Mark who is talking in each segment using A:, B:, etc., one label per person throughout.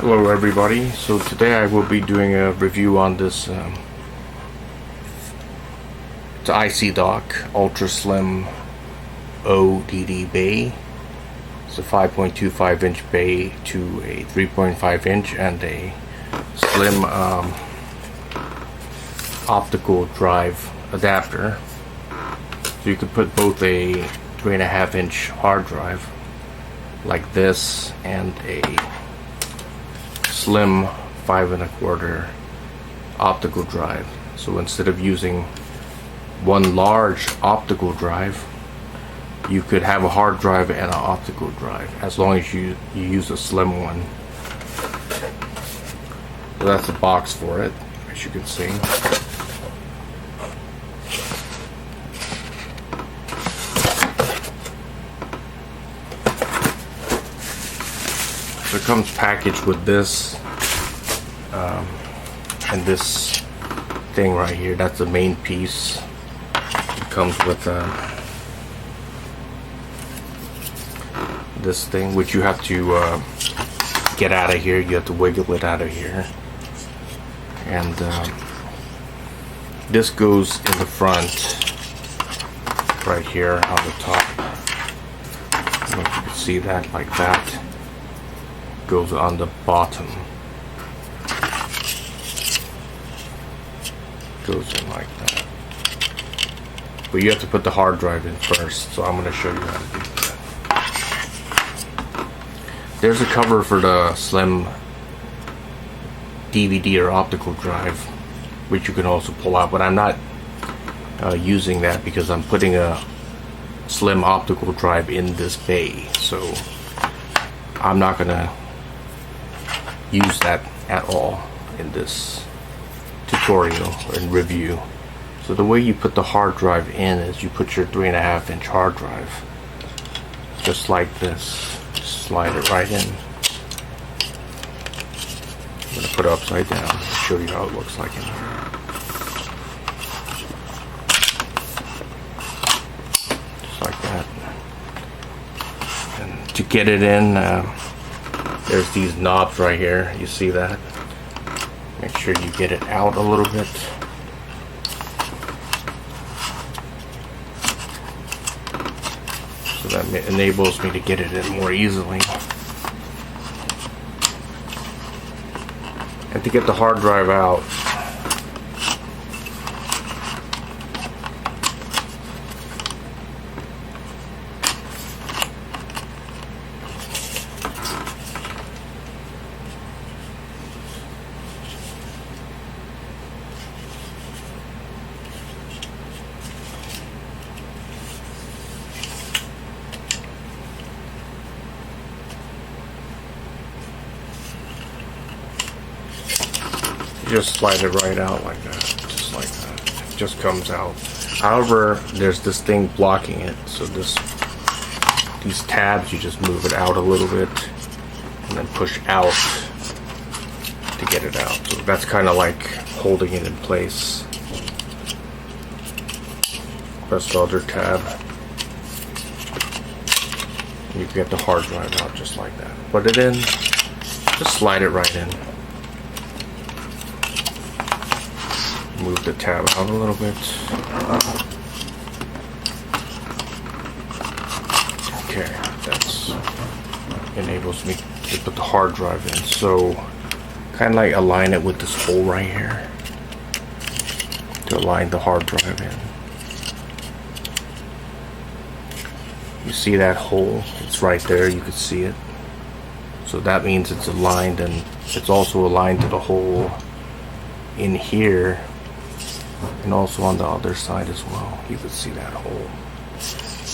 A: Hello everybody, so today I will be doing a review on this it's Icy Dock Ultra Slim ODD bay. It's a 5.25 inch bay to a 3.5 inch and a slim optical drive adapter. So you could put both a 3.5 inch hard drive like this and a slim 5 1/4 optical drive. So instead of using one large optical drive, you could have a hard drive and an optical drive as long as you use a slim one. So that's the box for it, as you can see. So it comes packaged with this and this thing right here. That's the main piece. It comes with this thing, which you have to get out of here. You have to wiggle it out of here, and this goes in the front right here on the top. I don't know if you can see that, like that. Goes on the bottom. Goes in like that. But you have to put the hard drive in first, so I'm going to show you how to do that. There's a cover for the slim DVD or optical drive, which you can also pull out, but I'm not using that because I'm putting a slim optical drive in this bay, so I'm not going to use that at all in this tutorial and review. So the way you put the hard drive in is you put your 3.5 inch hard drive just like this. Just slide it right in. I'm going to put it upside down and show you how it looks like in here. Just like that. And to get it in, there's these knobs right here. You see that? Make sure you get it out a little bit. So that enables me to get it in more easily. And to get the hard drive out, just slide it right out like that, just like that. It just comes out. However, there's this thing blocking it, so these tabs, you just move it out a little bit and then push out to get it out. So that's kind of like holding it in place. Press the other tab, and you can get the hard drive out just like that. Put it in, just slide it right in. Move the tab out a little bit. Okay, that's enables me to put the hard drive in. So kind of like align it with this hole right here to align the hard drive in. You see that hole? It's right there. You can see it. So that means it's aligned, and it's also aligned to the hole in here. And also on the other side as well, you can see that hole.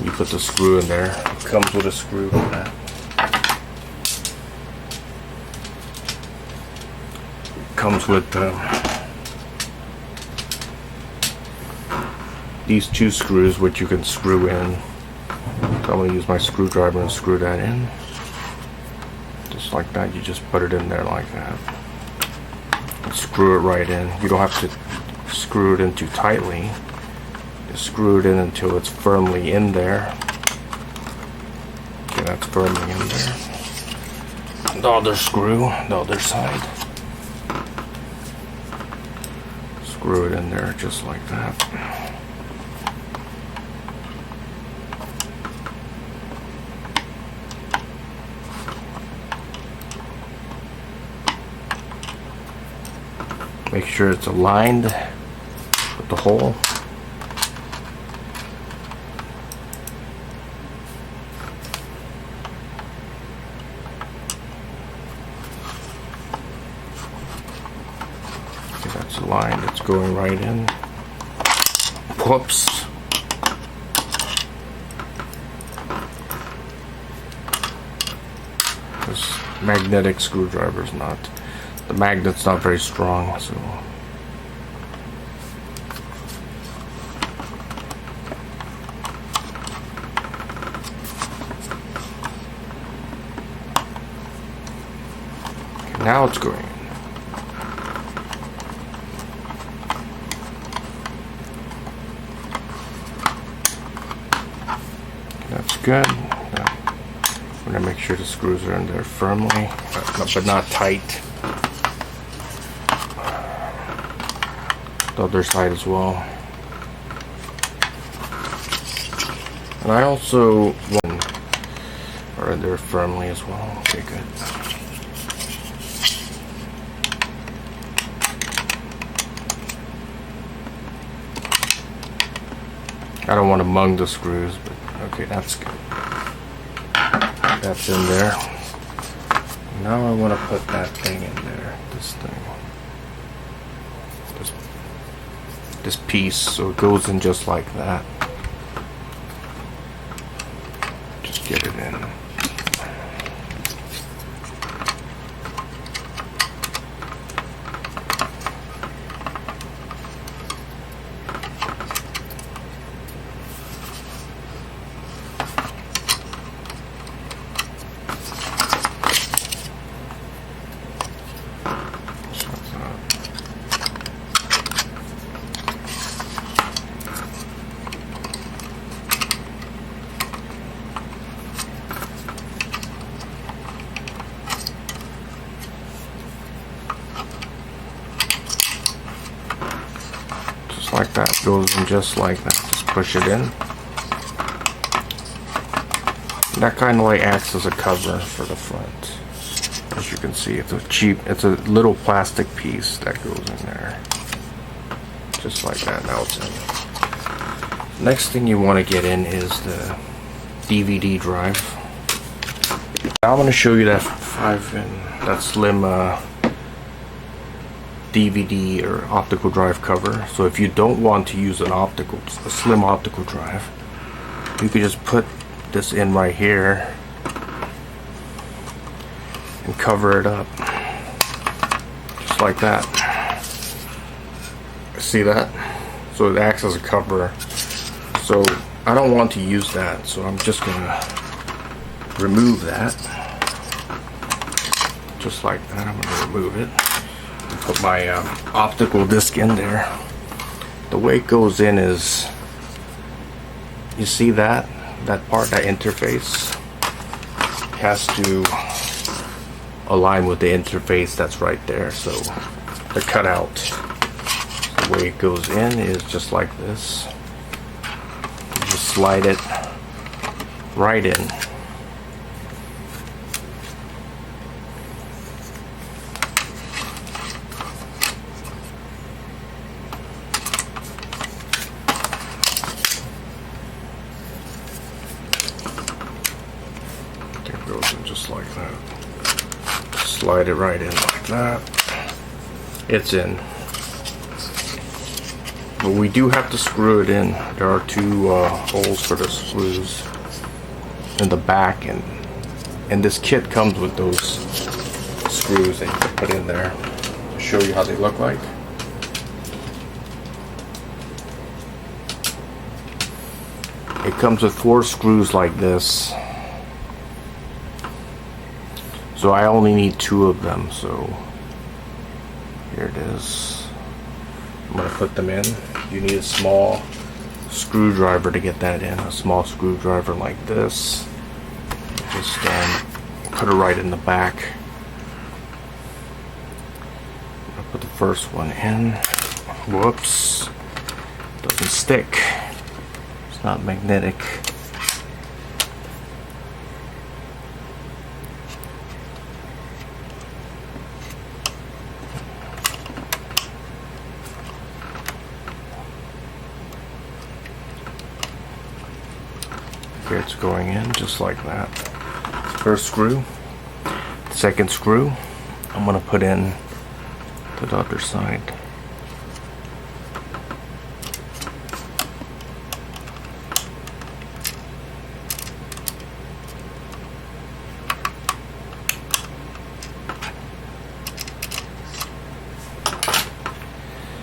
A: You put the screw in there. It comes with a screw for that. It comes with these two screws, which you can screw in. So I'm going to use my screwdriver and screw that in. Just like that. You just put it in there like that. And screw it right in. You don't have to screw it in too tightly. Just screw it in until it's firmly in there. Okay, that's firmly in there. the other screw, the other side. Screw it in there just like that. Make sure it's aligned with the hole. Okay, that's aligned, it's going right in. Whoops. This magnetic screwdriver is not, the magnet's not very strong, so okay, now it's going. That's good. I'm gonna make sure the screws are in there firmly, but not tight. The other side as well. And I also want are in there firmly as well. Okay, good. I don't want to mung the screws, but okay, that's good. That's in there. Now I want to put that thing in there. This thing. This piece, so it goes in just like that. Just get it in. Like that, goes in just like that. Just push it in. And that kind of like acts as a cover for the front. As you can see, it's a little plastic piece that goes in there. Just like that. Now it's in. Next thing you want to get in is the DVD drive. Now I'm going to show you that 5-in, that slim DVD or optical drive cover. So if you don't want to use a slim optical drive, you could just put this in right here and cover it up just like that. See that? So it acts as a cover. So I don't want to use that, so I'm just gonna remove that just like that. I'm gonna remove it. Put my optical disc in there. The way it goes in is, you see that part, that interface has to align with the interface that's right there. So the cutout, the way it goes in is just like this. You just slide it right in. Just like that. Slide it right in like that. It's in. But we do have to screw it in. There are two holes for the screws in the back, and this kit comes with those screws that you can put in there. I'll show you how they look like. It comes with 4 screws like this. So I only need 2 of them, so here it is. I'm going to put them in. You need a small screwdriver to get that in. A small screwdriver like this. Just put it right in the back. put the first one in. Whoops. Doesn't stick. It's not magnetic. Okay, it's going in just like that. First screw. Second screw. I'm going to put in to the other side.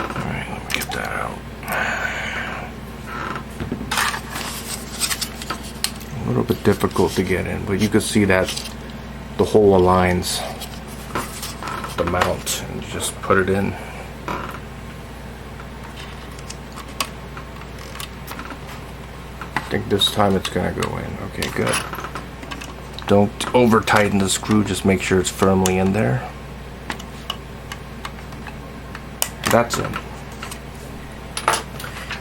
A: Alright, let me get that out. A little bit difficult to get in, but you can see that the hole aligns the mount, and you just put it in. I think this time it's gonna go in. Okay, good. Don't over tighten the screw, just make sure it's firmly in there. That's it.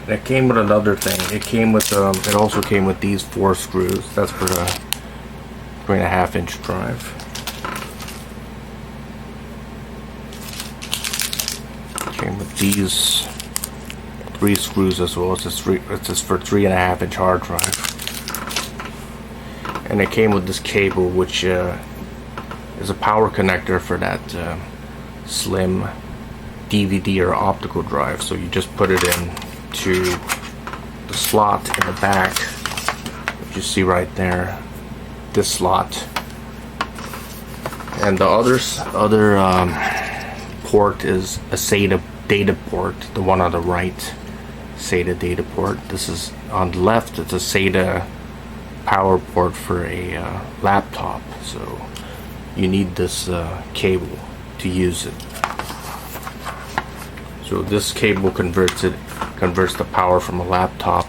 A: And it came with another thing. It came with it also came with these 4 screws. That's for the 3.5-inch drive. Came with these 3 screws as well. It's just for 3.5-inch hard drive. And it came with this cable, which is a power connector for that slim DVD or optical drive. So you just put it in to the slot in the back, which you see right there. This slot, and the other port is a SATA data port, the one on the right, SATA data port. This is on the left. It's a SATA power port for a laptop, so you need this cable to use it. So this cable converts the power from a laptop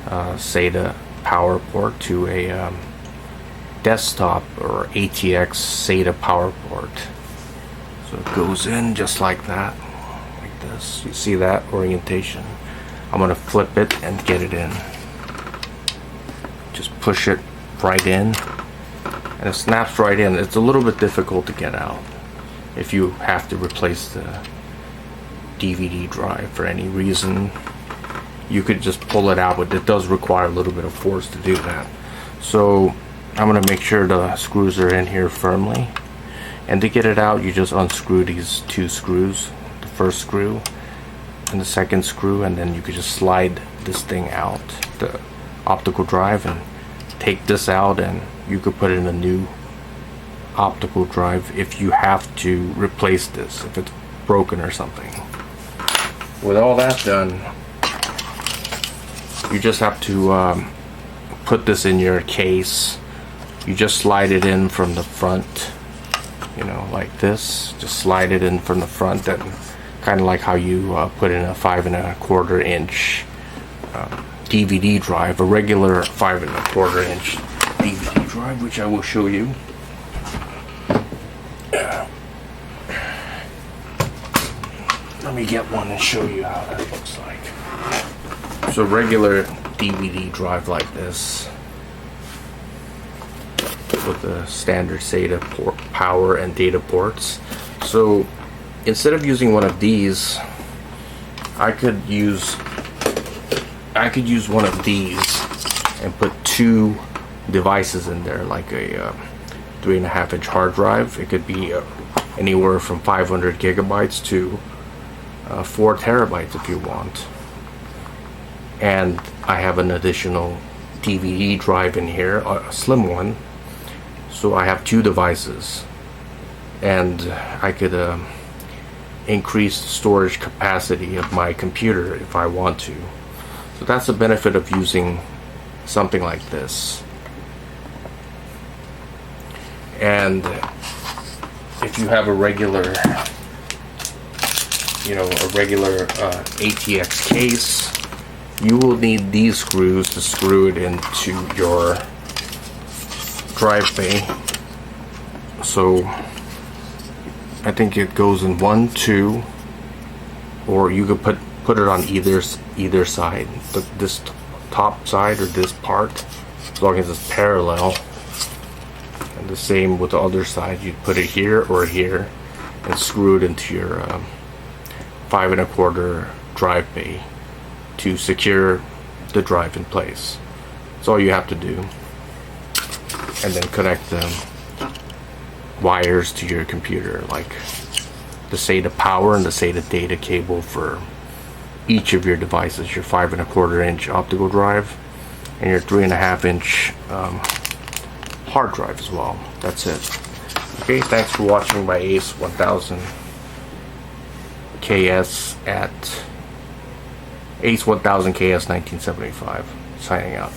A: SATA power port to a desktop or ATX SATA power port. So it goes in just like that, like this. You see that orientation? I'm gonna flip it and get it in. Just push it right in, and it snaps right in. It's a little bit difficult to get out if you have to replace the DVD drive for any reason. You could just pull it out, but it does require a little bit of force to do that. So I'm going to make sure the screws are in here firmly, and to get it out you just unscrew these 2 screws, the first screw and the second screw, and then you could just slide this thing out, the optical drive, and take this out, and you could put in a new optical drive if you have to replace this, if it's broken or something. With all that done, you just have to put this in your case. You just slide it in from the front, you know, like this. Just slide it in from the front, and kind of like how you put in a 5.25-inch DVD drive, a regular 5.25-inch DVD drive, which I will show you. Let me get one and show you how that looks like. So regular DVD drive like this, with the standard SATA port, power and data ports. So instead of using one of these, I could use one of these and put 2 devices in there, like a 3.5-inch hard drive. It could be anywhere from 500 gigabytes to 4 terabytes if you want. And I have an additional DVD drive in here, a slim one, so I have 2 devices, and I could increase the storage capacity of my computer if I want to. So that's the benefit of using something like this. And if you have a regular ATX case, you will need these screws to screw it into your drive bay. So I think it goes in 1, 2, or you could put it on either side. This top side or this part, as long as it's parallel. And the same with the other side. You'd put it here or here, and screw it into your 5 1/4 drive bay to secure the drive in place. That's all you have to do. And then connect the wires to your computer, like the SATA power and the SATA data cable for each of your devices, your 5 1/4 inch optical drive and your 3.5 inch hard drive as well. That's it. Okay, thanks for watching my Ace 1000 KS at Ace 1000 KS 1975. Signing out.